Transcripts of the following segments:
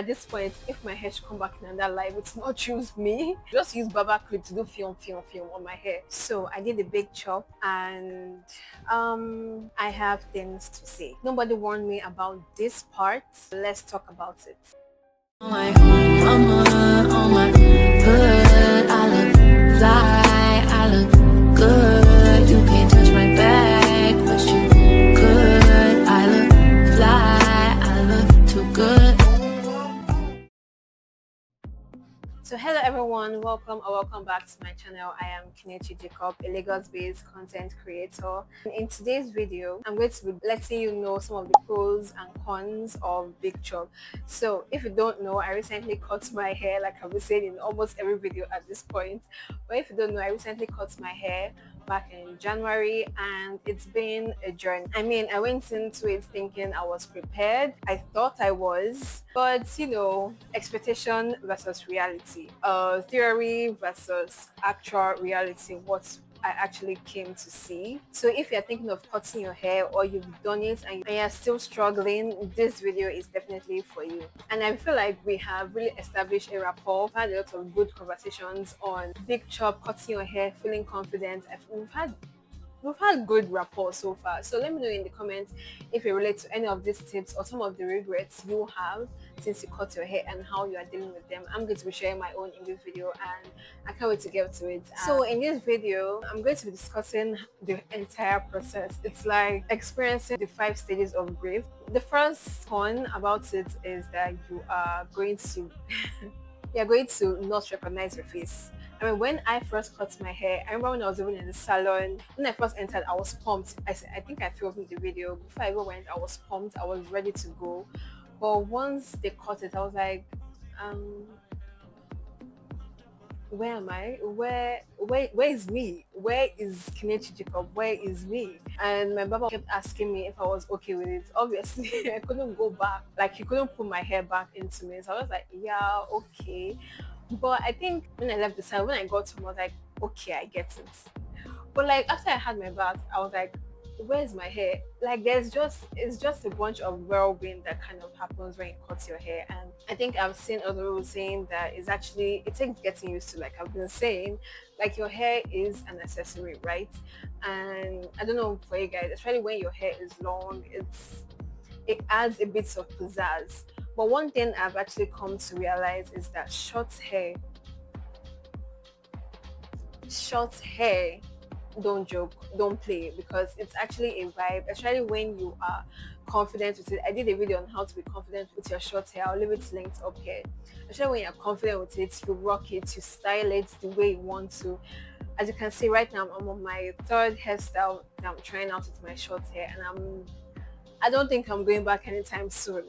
At this point, if my hair should come back in another life, it's not choose me. Just use baba clip to do film on my hair. So I did a big chop, and I have things to say. Nobody warned me about this part. Let's talk about it. My mama on my hood, I look fly, I look good. You can't touch my bag, but you could. I look fly, I look too good. So hello everyone, welcome back to my channel. I am Kenechi Jacob, a Lagos-based content creator. In today's video, I'm going to be letting you know some of the pros and cons of big chop. So if you don't know, I recently cut my hair, like I've been saying in almost every video at this point. But if you don't know, I recently cut my hair back in January, and it's been a journey. I mean, I went into it thinking I was prepared. I thought I was, but you know, expectation versus reality, theory versus actual reality, what I actually came to see. So if you're thinking of cutting your hair, or you've done it and you're still struggling, this video is definitely for you. And I feel like we have really established a rapport. We've had a lot of good conversations on big chop, cutting your hair, feeling confident. We've had good rapport so far. So let me know in the comments if you relate to any of these tips or some of the regrets you have since you cut your hair and how you are dealing with them. I'm going to be sharing my own in this video, and I can't wait to get to it. So in this video, I'm going to be discussing the entire process. It's like experiencing the 5 stages of grief. The first one about it is that you're going to not recognize your face. I mean, when I first cut my hair, I remember when I was even in the salon, when I first entered, I was pumped. I think I filmed the video. Before I even went, I was pumped. I was ready to go. But once they cut it, I was like, um, where am I? Where is me? Where is Kenechi Jacob? Where is me? And my baba kept asking me if I was okay with it. Obviously, I couldn't go back. Like, he couldn't put my hair back into me. So I was like, yeah, okay. But I think when I left the salon, when I got home, I was like, okay, I get it. But like after I had my bath, I was like, where's my hair? Like it's just a bunch of whirlwind that kind of happens when you cut your hair. And I think I've seen other people saying that it takes getting used to, like I've been saying, like your hair is an accessory, right? And I don't know for you guys, especially when your hair is long, it adds a bit of pizzazz. But one thing I've actually come to realize is that short hair, don't joke, don't play, because it's actually a vibe, especially when you are confident with it. I did a video on how to be confident with your short hair. I'll leave it linked up here. Especially when you're confident with it, you rock it, you style it the way you want to. As you can see right now, I'm on my third hairstyle that I'm trying out with my short hair, and I don't think I'm going back anytime soon.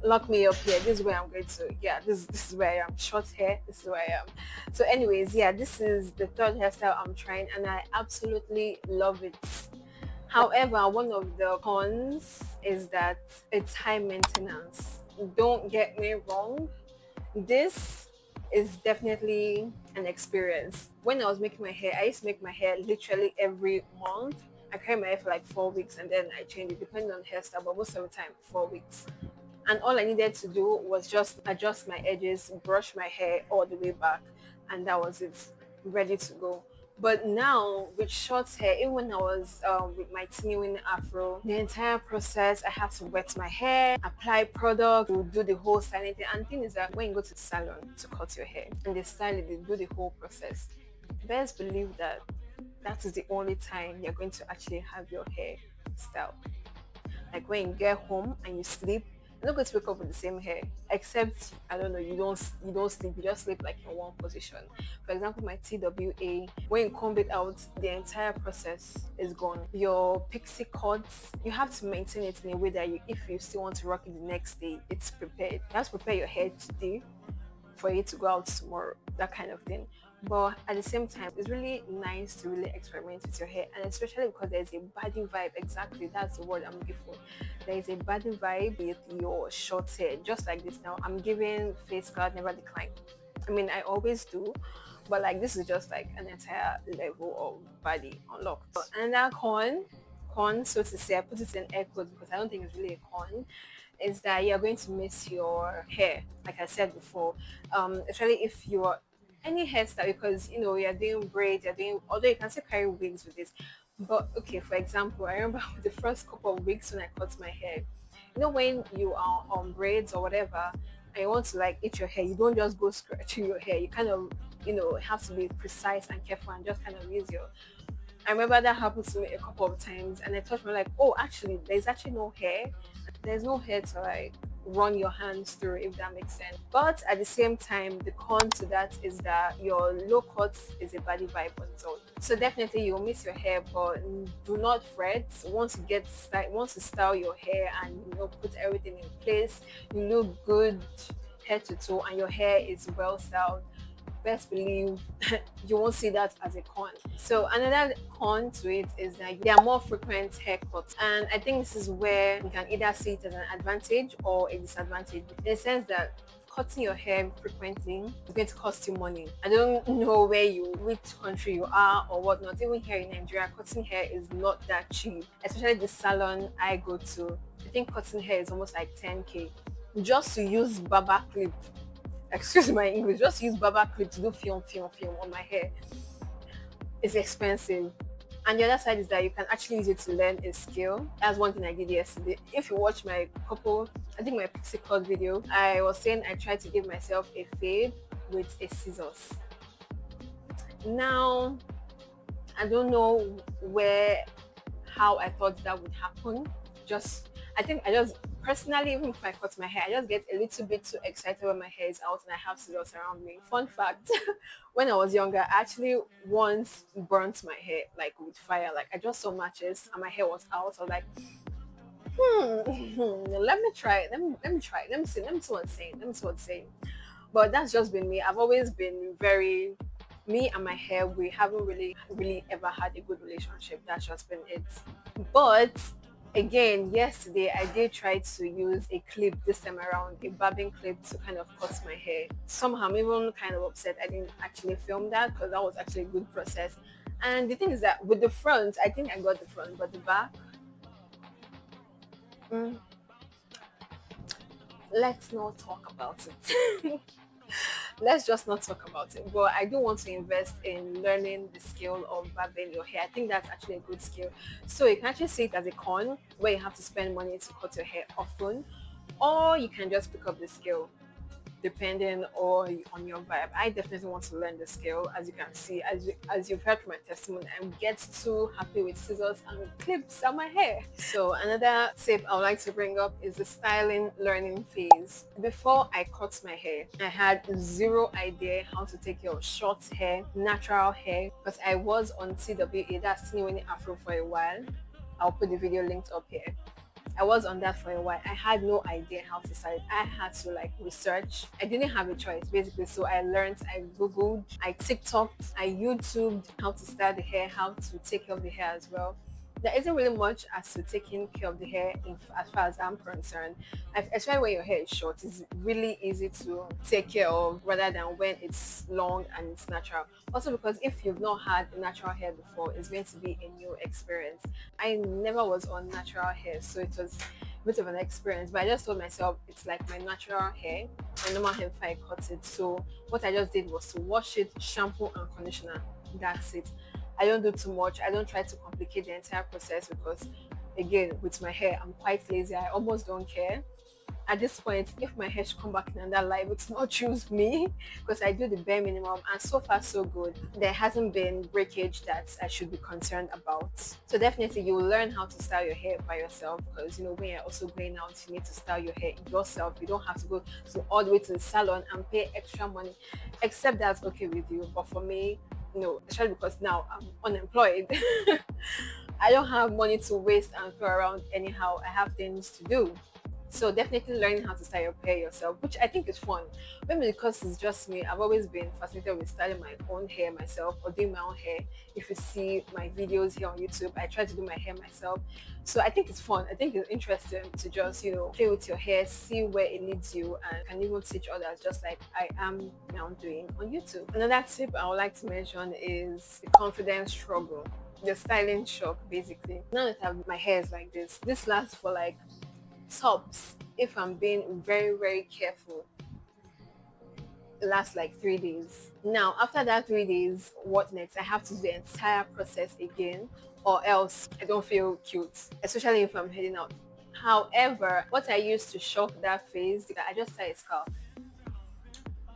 Lock me up here. This is where I'm going to. Yeah, this is where I am. Short hair. This is where I am. So, anyways, yeah, this is the third hairstyle I'm trying, and I absolutely love it. However, one of the cons is that it's high maintenance. Don't get me wrong. This is definitely an experience. When I was making my hair, I used to make my hair literally every month. I carry my hair for like 4 weeks, and then I change it depending on hairstyle, but most of the time 4 weeks. And all I needed to do was just adjust my edges, brush my hair all the way back, and that was it, ready to go. But now with short hair, even when I was with my teeny weeny afro, the entire process, I have to wet my hair, apply product, to do the whole styling thing. And the thing is that when you go to the salon to cut your hair and they style it, they do the whole process, best believe that that is the only time you're going to actually have your hair styled. Like when you get home and you sleep, you're not going to wake up with the same hair, except I don't know, you don't sleep, you just sleep like in one position. For example, my TWA, when you comb it out, the entire process is gone. Your pixie cuts, you have to maintain it in a way that if you still want to rock it the next day, it's prepared. You have to prepare your hair today for it to go out tomorrow, that kind of thing. But at the same time, it's really nice to really experiment with your hair, and especially because there's a body vibe. Exactly, that's the word I'm looking for. There is a body vibe with your short hair, just like this. Now I'm giving face guard, never decline. I mean, I always do, but like this is just like an entire level of body unlocked. So another con, so to say, I put it in air quotes because I don't think it's really a con, is that you're going to miss your hair, like I said before. Especially if you're any hairstyle, because you're doing braids, you're doing, although you can still carry wigs with this. But okay, for example, I remember the first couple of weeks when I cut my hair. When you are on braids or whatever, and you want to like eat your hair, you don't just go scratching your hair. You kind of, have to be precise and careful and just kind of use your. I remember that happened to me a couple of times, and I thought, me like, oh, actually, there's actually no hair. There's no hair to like run your hands through, if that makes sense. But at the same time, the con to that is that your low cut is a body vibe on its own. So definitely you'll miss your hair, but do not fret. Once you style your hair and put everything in place, you look good head to toe, and your hair is well styled, best believe you won't see that as a con. So another con to it is that there are more frequent haircuts, and I think this is where you can either see it as an advantage or a disadvantage, in the sense that cutting your hair frequently is going to cost you money. I don't know which country you are or whatnot. Even here in Nigeria, cutting hair is not that cheap, especially the salon I go to. I think cutting hair is almost like 10k just to use barber clip. Excuse my English, just use barber clip to do film on my hair. It's expensive. And the other side is that you can actually use it to learn a skill. That's one thing I did yesterday. If you watch my I think my pixie cut video, I was saying I tried to give myself a fade with a scissors. Now, I don't know how I thought that would happen. I think I just personally, even if I cut my hair, I just get a little bit too excited when my hair is out and I have scissors around me. Fun fact, when I was younger, I actually once burnt my hair like with fire. Like I just saw matches and my hair was out. I was like, let me try it. Let me try it. Let me see what's saying. Let me see what's saying. But that's just been me. I've always been very me and my hair, we haven't really ever had a good relationship. That's just been it. But again, yesterday I did try to use a clip this time around, a bobbing clip to kind of cut my hair. Somehow I'm even kind of upset I didn't actually film that, because that was actually a good process. And the thing is that with the front, I think I got the front, but the back, mm, let's not talk about it. Let's just not talk about it. But I do want to invest in learning the skill of barbing your hair. I think that's actually a good skill. So you can actually see it as a con, where you have to spend money to cut your hair often, or you can just pick up the skill depending on your vibe. I definitely want to learn the skill. As you can see, as you've heard from my testimony, I get too happy with scissors and clips on my hair. So another tip I would like to bring up is the styling learning phase. Before I cut my hair, I had zero idea how to take care of short hair, natural hair, because I was on TWA, that's Teeny Weeny Afro, for a while. I'll put the video linked up here. I was on that for a while. I had no idea how to start it. I had to like research. I didn't have a choice basically. So I learned, I Googled, I TikToked, I YouTubed how to style the hair, how to take care of the hair as well. There isn't really much as to taking care of the hair as far as I'm concerned. Especially when your hair is short, it's really easy to take care of rather than when it's long and it's natural. Also because if you've not had natural hair before, it's going to be a new experience. I never was on natural hair, so it was a bit of an experience. But I just told myself it's like my natural hair, my normal hair if I cut it. So what I just did was to wash it, shampoo and conditioner. That's it. I don't do too much. I don't try to complicate the entire process, because again, with my hair, I'm quite lazy. I almost don't care. At this point, if my hair should come back in another life, it's not choose me, because I do the bare minimum, and so far so good. There hasn't been breakage that I should be concerned about. So definitely you will learn how to style your hair by yourself, because when you're also going out, you need to style your hair yourself. You don't have to go all the way to the salon and pay extra money, except that's okay with you. But for me, no, especially because now I'm unemployed. I don't have money to waste and throw around anyhow. I have things to do. So definitely learning how to style your hair yourself, which I think is fun. Maybe because it's just me, I've always been fascinated with styling my own hair myself, or doing my own hair. If you see my videos here on YouTube, I try to do my hair myself. So I think it's fun. I think it's interesting to just, play with your hair, see where it leads you, and can even teach others, just like I am now doing on YouTube. Another tip I would like to mention is the confidence struggle, the styling shock, basically. Now that my hair is like this lasts for like tops, if I'm being very, very careful, lasts like 3 days. Now, after that 3 days, what next? I have to do the entire process again, or else I don't feel cute, especially if I'm heading out. However, what I use to shock that phase, I just tie a scarf.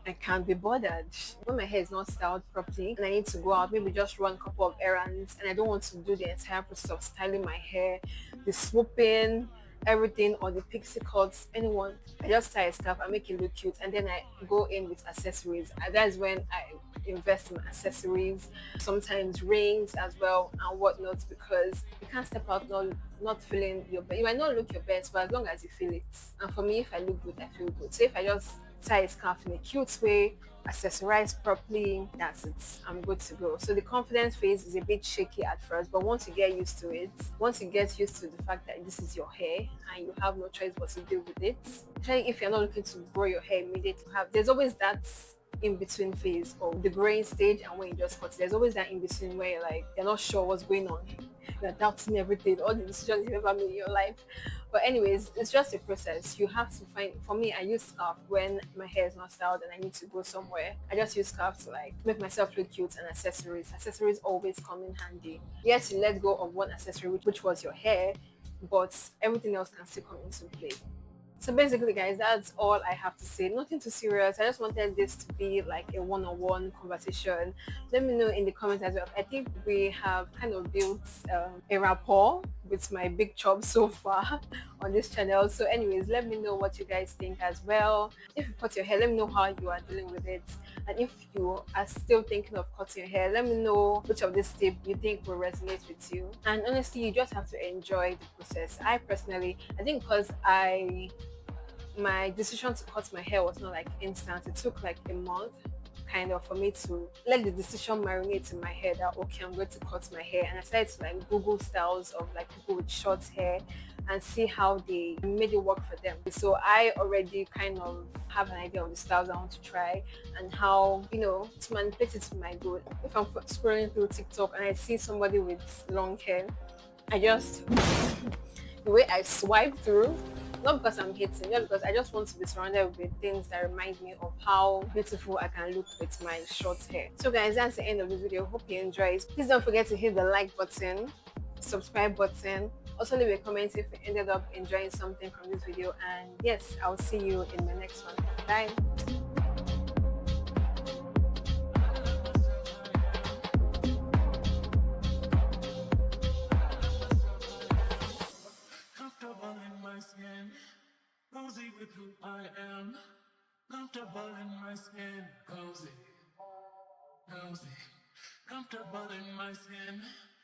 I can't be bothered. When my hair is not styled properly and I need to go out, maybe just run a couple of errands, and I don't want to do the entire process of styling my hair, the swooping, everything, or the pixie cuts, anyone, I just tie a scarf, I make it look cute, and then I go in with accessories. And that's when I invest in accessories, sometimes rings as well and whatnot, because you can't step out not feeling your best. You might not look your best, but as long as you feel it. And for me, if I look good, I feel good. So if I just tie a scarf in a cute way, accessorize properly, that's it. I'm good to go. So the confidence phase is a bit shaky at first, but once you get used to it, once you get used to the fact that this is your hair and you have no choice but to deal with it, especially if you're not looking to grow your hair immediately, there's always that in between phase of the growing stage and when you just cut it. There's always that in between where you're not sure what's going on. You're doubting everything, all the decisions you've ever made in your life. But anyways, it's just a process. You have to find. For me, I use scarf when my hair is not styled and I need to go somewhere. I just use scarf to like make myself look cute, and accessories. Accessories always come in handy. Yes, you let go of one accessory, which was your hair, but everything else can still come into play. So basically, guys, that's all I have to say. Nothing too serious. I just wanted this to be like a one-on-one conversation. Let me know in the comments as well. I think we have kind of built a rapport with my big chop so far on this channel. So, anyways, let me know what you guys think as well. If you cut your hair, let me know how you are dealing with it. And if you are still thinking of cutting your hair, let me know which of these tips you think will resonate with you. And honestly, you just have to enjoy the process. I think because my decision to cut my hair was not like instant. It took like a month kind of for me to let the decision marinate in my head that okay, I'm going to cut my hair. And I started to like Google styles of like people with short hair and see how they made it work for them. So I already kind of have an idea of the styles I want to try and how, to manipulate it to my good. If I'm scrolling through TikTok and I see somebody with long hair, I just the way I swipe through, not because I'm hating, just because I just want to be surrounded with things that remind me of how beautiful I can look with my short hair. So guys, that's the end of this video. Hope you enjoyed. Please don't forget to hit the like button, subscribe button. Also leave a comment if you ended up enjoying something from this video. And yes, I'll see you in the next one. Bye. Comfortable in my skin, cozy with who I am. Comfortable in my skin, cozy, cozy. Comfortable in my skin.